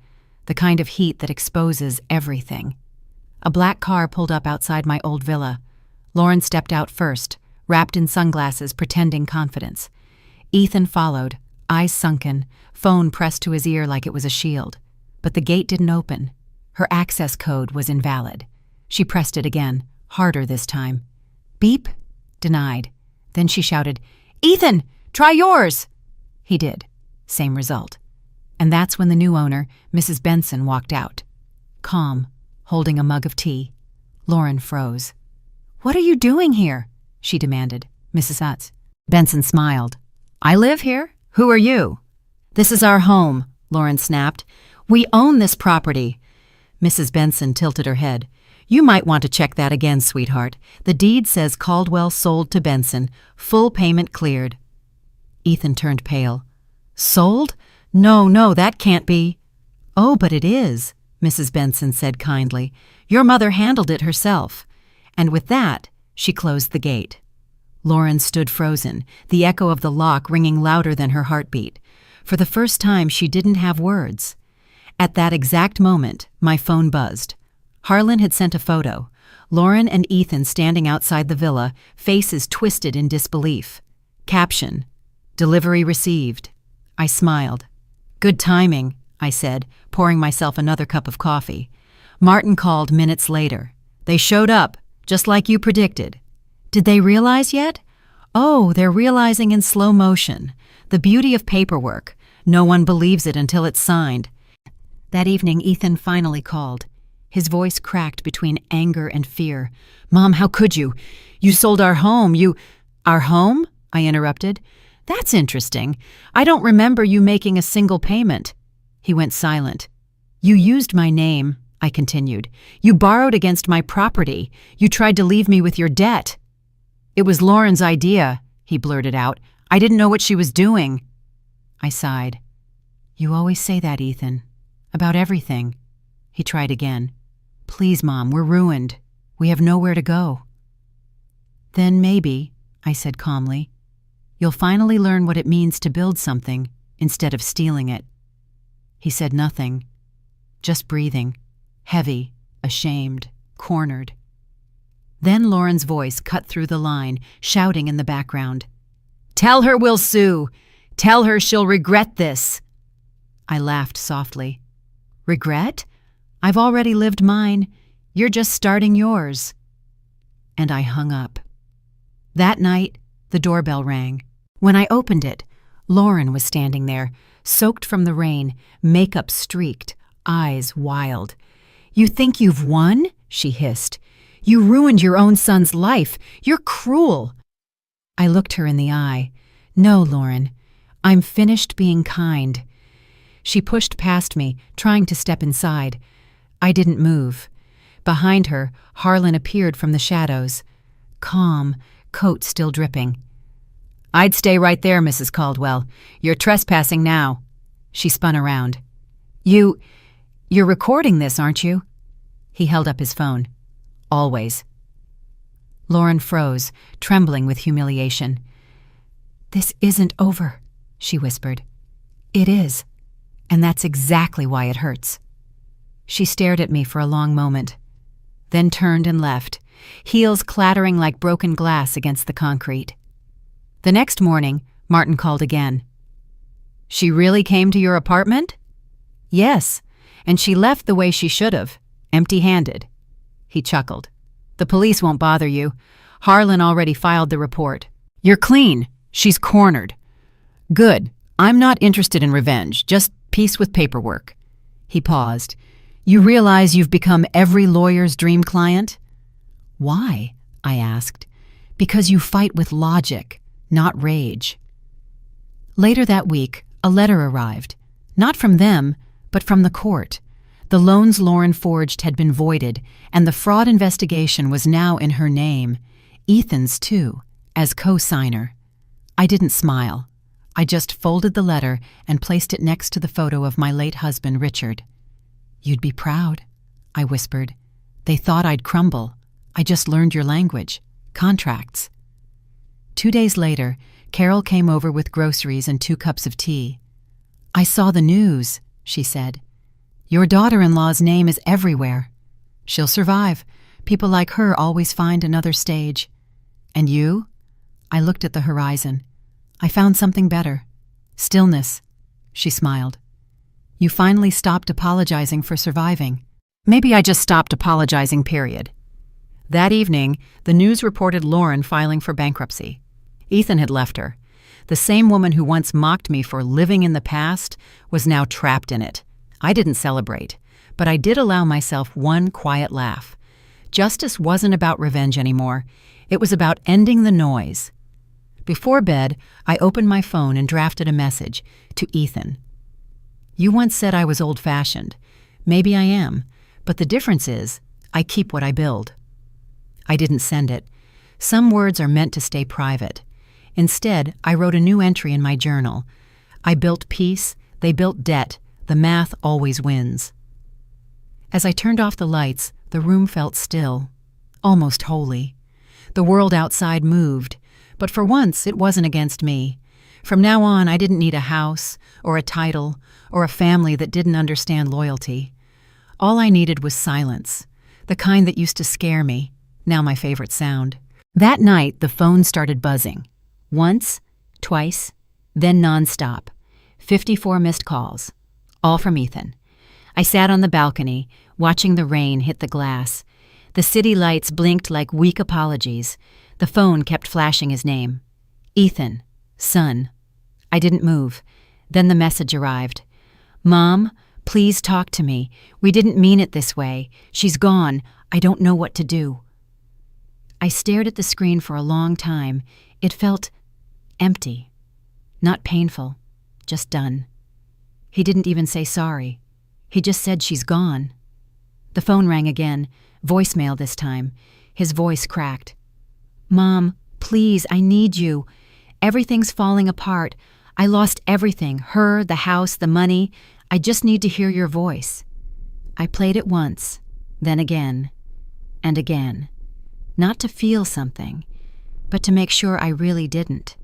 the kind of heat that exposes everything. A black car pulled up outside my old villa. Lauren stepped out first, wrapped in sunglasses, pretending confidence. Ethan followed, eyes sunken, phone pressed to his ear like it was a shield. But the gate didn't open. Her access code was invalid. She pressed it again, harder this time. Beep? Denied. Then she shouted, "Ethan, try yours!" He did. Same result. And that's when the new owner, Mrs. Benson, walked out. Calm, holding a mug of tea. Lauren froze. "What are you doing here?" she demanded. "Mrs. Utz." Benson smiled. "I live here. Who are you?" "This is our home," Lauren snapped. "We own this property." Mrs. Benson tilted her head. "You might want to check that again, sweetheart. The deed says Caldwell sold to Benson. Full payment cleared." Ethan turned pale. "Sold? No, that can't be." "Oh, but it is," Mrs. Benson said kindly. "Your mother handled it herself." And with that, she closed the gate. Lauren stood frozen, the echo of the lock ringing louder than her heartbeat. For the first time, she didn't have words. At that exact moment, my phone buzzed. Harlan had sent a photo. Lauren and Ethan standing outside the villa, faces twisted in disbelief. Caption, "Delivery received." I smiled. "Good timing," I said, pouring myself another cup of coffee. Martin called minutes later. "They showed up, just like you predicted." "Did they realize yet?" "Oh, they're realizing in slow motion. The beauty of paperwork. No one believes it until it's signed." That evening, Ethan finally called. His voice cracked between anger and fear. "Mom, how could you? You sold our home. Our home?" I interrupted. "That's interesting. I don't remember you making a single payment." He went silent. "You used my name," I continued. "You borrowed against my property. You tried to leave me with your debt." "It was Lauren's idea," he blurted out. "I didn't know what she was doing." I sighed. "You always say that, Ethan. About everything." He tried again. "Please, Mom, we're ruined. We have nowhere to go." "Then maybe," I said calmly, "you'll finally learn what it means to build something instead of stealing it." He said nothing, just breathing, heavy, ashamed, cornered. Then Lauren's voice cut through the line, shouting in the background, "Tell her we'll sue! Tell her she'll regret this!" I laughed softly. "Regret? I've already lived mine. You're just starting yours." And I hung up. That night, the doorbell rang. When I opened it, Lauren was standing there, soaked from the rain, makeup streaked, eyes wild. "You think you've won?" she hissed. "You ruined your own son's life. You're cruel." I looked her in the eye. "No, Lauren, I'm finished being kind. She pushed past me, trying to step inside. I didn't move. Behind her, Harlan appeared from the shadows. Calm, coat still dripping. "I'd stay right there, Mrs. Caldwell. You're trespassing now." She spun around. You're recording this, aren't you?" He held up his phone. "Always." Lauren froze, trembling with humiliation. "This isn't over," she whispered. "It is, and that's exactly why it hurts." She stared at me for a long moment, then turned and left, heels clattering like broken glass against the concrete. The next morning, Martin called again. "She really came to your apartment?" "Yes, and she left the way she should have, empty-handed." He chuckled. "The police won't bother you. Harlan already filed the report. You're clean. She's cornered." "Good. I'm not interested in revenge, just peace with paperwork." He paused. "You realize you've become every lawyer's dream client?" "Why?" I asked. "Because you fight with logic, not rage." Later that week, a letter arrived. Not from them, but from the court. The loans Lauren forged had been voided, and the fraud investigation was now in her name. Ethan's, too, as co-signer. I didn't smile. I just folded the letter and placed it next to the photo of my late husband, Richard. "You'd be proud," I whispered. "They thought I'd crumble. I just learned your language. Contracts." 2 days later, Carol came over with groceries and 2 cups of tea. "I saw the news," she said. "Your daughter-in-law's name is everywhere. She'll survive. People like her always find another stage. And you?" I looked at the horizon. "I found something better. Stillness." She smiled. "You finally stopped apologizing for surviving." Maybe I just stopped apologizing, period. That evening, the news reported Lauren filing for bankruptcy. Ethan had left her. The same woman who once mocked me for living in the past was now trapped in it. I didn't celebrate, but I did allow myself one quiet laugh. Justice wasn't about revenge anymore. It was about ending the noise. Before bed, I opened my phone and drafted a message to Ethan. "You once said I was old-fashioned. Maybe I am, but the difference is I keep what I build." I didn't send it. Some words are meant to stay private. Instead, I wrote a new entry in my journal. "I built peace, they built debt. The math always wins." As I turned off the lights, the room felt still, almost holy. The world outside moved, but for once it wasn't against me. From now on, I didn't need a house, or a title, or a family that didn't understand loyalty. All I needed was silence, the kind that used to scare me, now my favorite sound. That night, the phone started buzzing. Once, twice, then nonstop. 54 missed calls, all from Ethan. I sat on the balcony, watching the rain hit the glass. The city lights blinked like weak apologies. The phone kept flashing his name. "Ethan, son." I didn't move. Then the message arrived. "Mom, please talk to me. We didn't mean it this way. She's gone. I don't know what to do." I stared at the screen for a long time. It felt empty. Not painful, just done. He didn't even say sorry. He just said she's gone. The phone rang again, voicemail this time. His voice cracked. "Mom, please, I need you. Everything's falling apart. I lost everything, her, the house, the money. I just need to hear your voice." I played it once, then again, and again. Not to feel something, but to make sure I really didn't.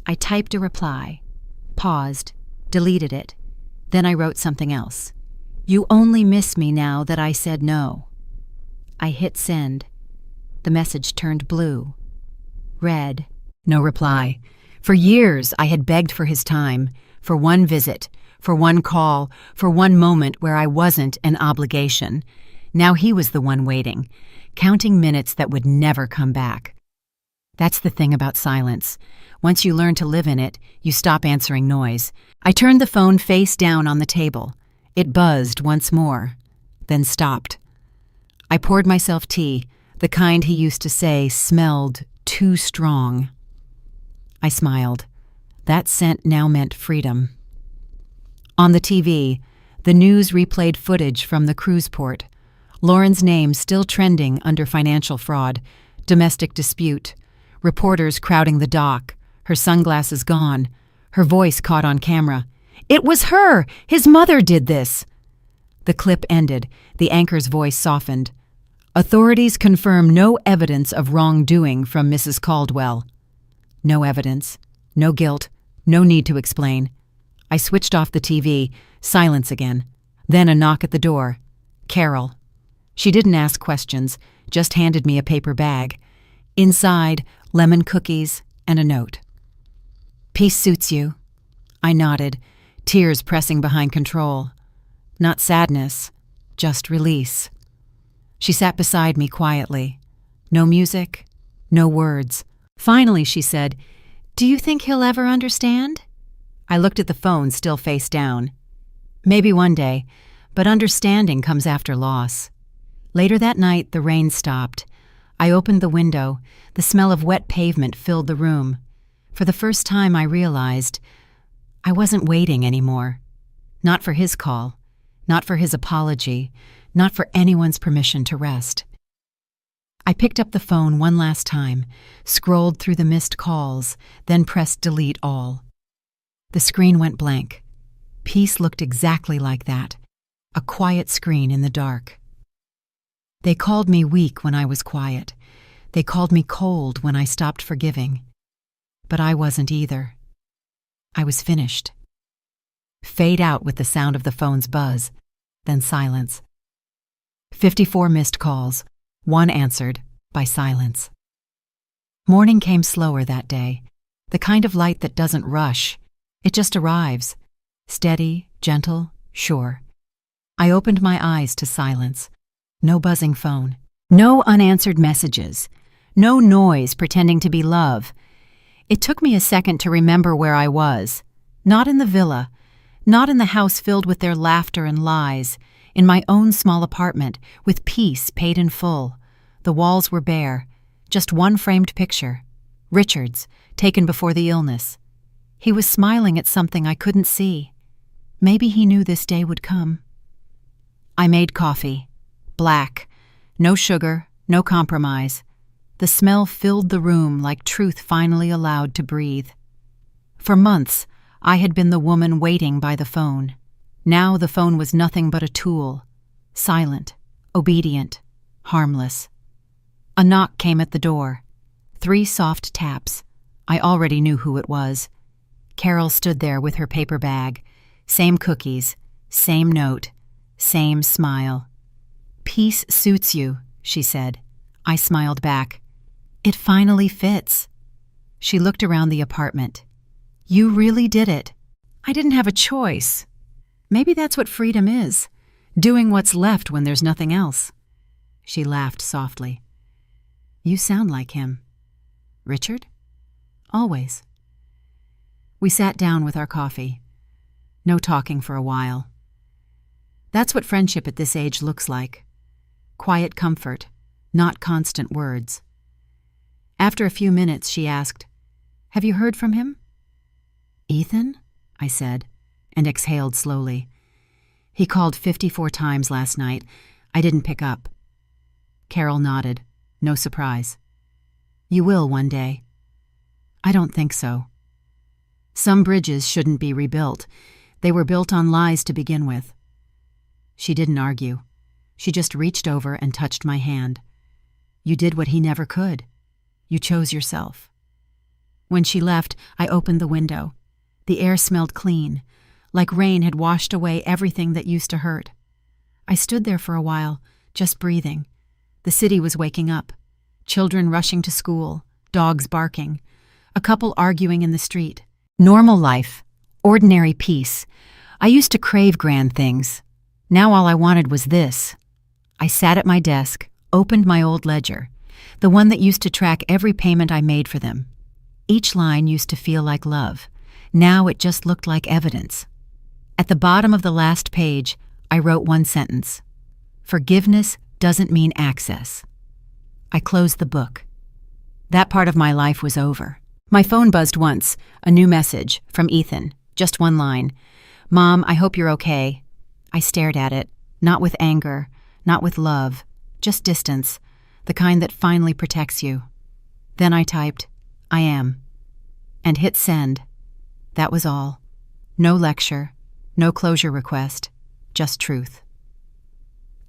I typed a reply, paused, deleted it. Then I wrote something else. "You only miss me now that I said no." I hit send. The message turned blue. Read. No reply. For years I had begged for his time, for one visit, for one call, for one moment where I wasn't an obligation. Now he was the one waiting, counting minutes that would never come back. That's the thing about silence. Once you learn to live in it, you stop answering noise. I turned the phone face down on the table. It buzzed once more, then stopped. I poured myself tea, the kind he used to say smelled too strong. I smiled. That scent now meant freedom. On the TV, the news replayed footage from the cruise port. Lauren's name still trending under financial fraud, domestic dispute, reporters crowding the dock, her sunglasses gone, her voice caught on camera. "It was her! His mother did this!" The clip ended, the anchor's voice softened. "Authorities confirm no evidence of wrongdoing from Mrs. Caldwell." No evidence, no guilt, no need to explain. I switched off the TV, silence again. Then a knock at the door. Carol. She didn't ask questions, just handed me a paper bag. Inside, lemon cookies and a note. "Peace suits you." I nodded, tears pressing behind control. Not sadness, just release. She sat beside me quietly. No music, no words. Finally, she said, "Do you think he'll ever understand?" I looked at the phone, still face down. Maybe one day, but understanding comes after loss. Later that night, the rain stopped. I opened the window. The smell of wet pavement filled the room. For the first time, I realized I wasn't waiting anymore. Not for his call, not for his apology, not for anyone's permission to rest. I picked up the phone one last time, scrolled through the missed calls, then pressed delete all. The screen went blank. Peace looked exactly like that, a quiet screen in the dark. They called me weak when I was quiet. They called me cold when I stopped forgiving. But I wasn't either. I was finished. Fade out with the sound of the phone's buzz, then silence. 54 missed calls, one answered by silence. Morning came slower that day, the kind of light that doesn't rush. It just arrives, steady, gentle, sure. I opened my eyes to silence. No buzzing phone, no unanswered messages, no noise pretending to be love. It took me a second to remember where I was. Not in the villa, not in the house filled with their laughter and lies, in my own small apartment, with peace paid in full. The walls were bare, just one framed picture. Richard's, taken before the illness. He was smiling at something I couldn't see. Maybe he knew this day would come. I made coffee. Black. No sugar, no compromise. The smell filled the room like truth finally allowed to breathe. For months, I had been the woman waiting by the phone. Now the phone was nothing but a tool. Silent, obedient, harmless. A knock came at the door. 3 soft taps. I already knew who it was. Carol stood there with her paper bag. Same cookies, same note, same smile. "Peace suits you," she said. I smiled back. "It finally fits." She looked around the apartment. "You really did it. I didn't have a choice. Maybe that's what freedom is, doing what's left when there's nothing else." She laughed softly. "You sound like him." "Richard?" "Always." We sat down with our coffee. No talking for a while. That's what friendship at this age looks like. Quiet comfort, not constant words. After a few minutes, she asked, "Have you heard from him?" "Ethan?" I said, and exhaled slowly. "He called 54 times last night. I didn't pick up." Carol nodded, no surprise. "You will one day." "I don't think so. Some bridges shouldn't be rebuilt. They were built on lies to begin with." She didn't argue. She just reached over and touched my hand. "You did what he never could. You chose yourself." When she left, I opened the window. The air smelled clean, like rain had washed away everything that used to hurt. I stood there for a while, just breathing. The city was waking up. Children rushing to school, dogs barking, a couple arguing in the street. Normal life, ordinary peace. I used to crave grand things. Now all I wanted was this. I sat at my desk, opened my old ledger, the one that used to track every payment I made for them. Each line used to feel like love. Now it just looked like evidence. At the bottom of the last page, I wrote one sentence. "Forgiveness doesn't mean access." I closed the book. That part of my life was over. My phone buzzed once, a new message from Ethan, just one line. "Mom, I hope you're okay." I stared at it, not with anger, not with love, just distance, the kind that finally protects you. Then I typed, "I am," and hit send. That was all. No lecture, no closure request, just truth.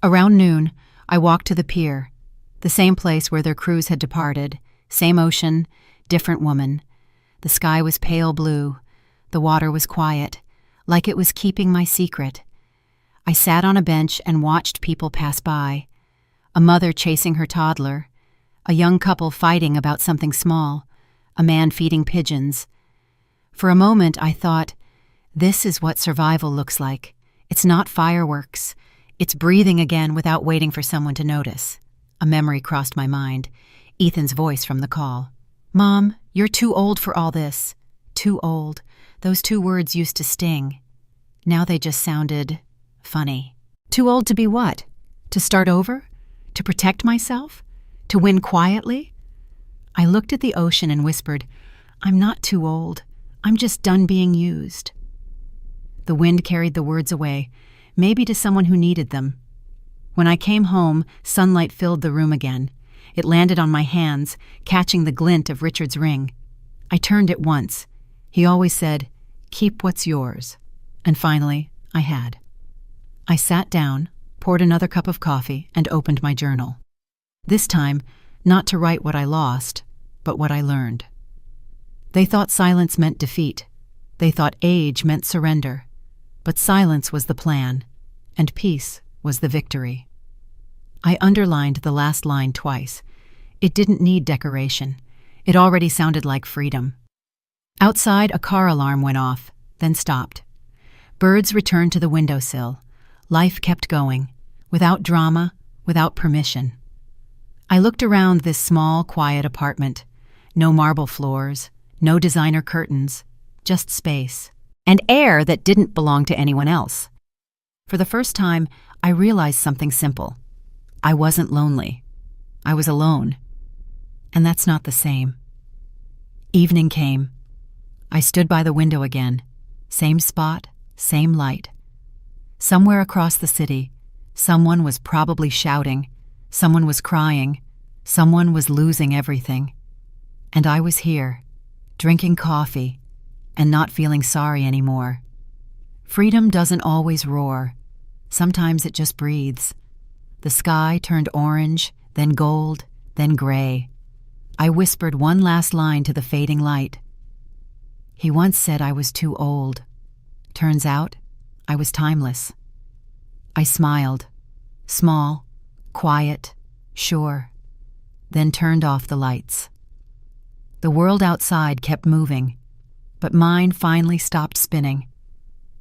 Around noon, I walked to the pier, the same place where their crews had departed, same ocean, different woman. The sky was pale blue, the water was quiet, like it was keeping my secret. I sat on a bench and watched people pass by, a mother chasing her toddler, a young couple fighting about something small, a man feeding pigeons. For a moment I thought, this is what survival looks like. It's not fireworks. It's breathing again without waiting for someone to notice. A memory crossed my mind, Ethan's voice from the call. "Mom, you're too old for all this." Too old. Those two words used to sting. Now they just sounded funny. Too old to be what? To start over? To protect myself? To win quietly? I looked at the ocean and whispered, "I'm not too old. I'm just done being used." The wind carried the words away, maybe to someone who needed them. When I came home, sunlight filled the room again. It landed on my hands, catching the glint of Richard's ring. I turned it once. He always said, "Keep what's yours." And finally, I had. I sat down, poured another cup of coffee, and opened my journal. This time, not to write what I lost, but what I learned. They thought silence meant defeat. They thought age meant surrender. But silence was the plan, and peace was the victory. I underlined the last line twice. It didn't need decoration. It already sounded like freedom. Outside, a car alarm went off, then stopped. Birds returned to the windowsill. Life kept going, without drama, without permission. I looked around this small, quiet apartment. No marble floors, no designer curtains, just space. And air that didn't belong to anyone else. For the first time, I realized something simple. I wasn't lonely. I was alone. And that's not the same. Evening came. I stood by the window again. Same spot, same light. Somewhere across the city, someone was probably shouting, someone was crying, someone was losing everything. And I was here, drinking coffee, and not feeling sorry anymore. Freedom doesn't always roar. Sometimes it just breathes. The sky turned orange, then gold, then gray. I whispered one last line to the fading light. He once said I was too old. Turns out, I was timeless. I smiled. Small, quiet, sure. Then turned off the lights. The world outside kept moving, but mine finally stopped spinning.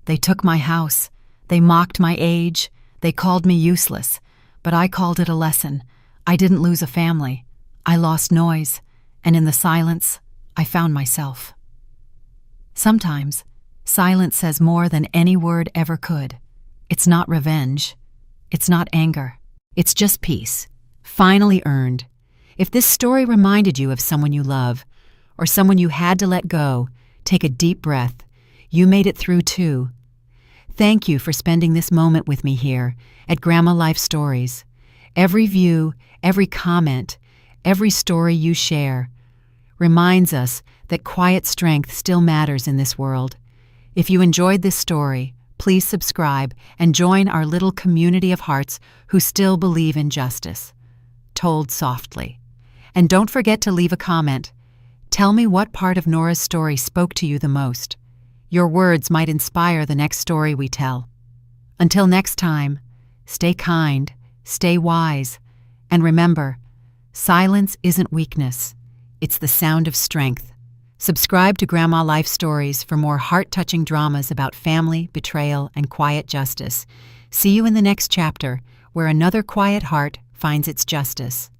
They took my house. They mocked my age. They called me useless, but I called it a lesson. I didn't lose a family. I lost noise, and in the silence, I found myself. Sometimes, silence says more than any word ever could. It's not revenge. It's not anger. It's just peace, finally earned. If this story reminded you of someone you love, or someone you had to let go, take a deep breath. You made it through too. Thank you for spending this moment with me here at Grandma Life Stories. Every view, every comment, every story you share reminds us that quiet strength still matters in this world. If you enjoyed this story, please subscribe and join our little community of hearts who still believe in justice. Told softly. And don't forget to leave a comment. Tell me what part of Nora's story spoke to you the most. Your words might inspire the next story we tell. Until next time, stay kind, stay wise, and remember, silence isn't weakness. It's the sound of strength. Subscribe to Grandma Life Stories for more heart-touching dramas about family, betrayal, and quiet justice. See you in the next chapter, where another quiet heart finds its justice.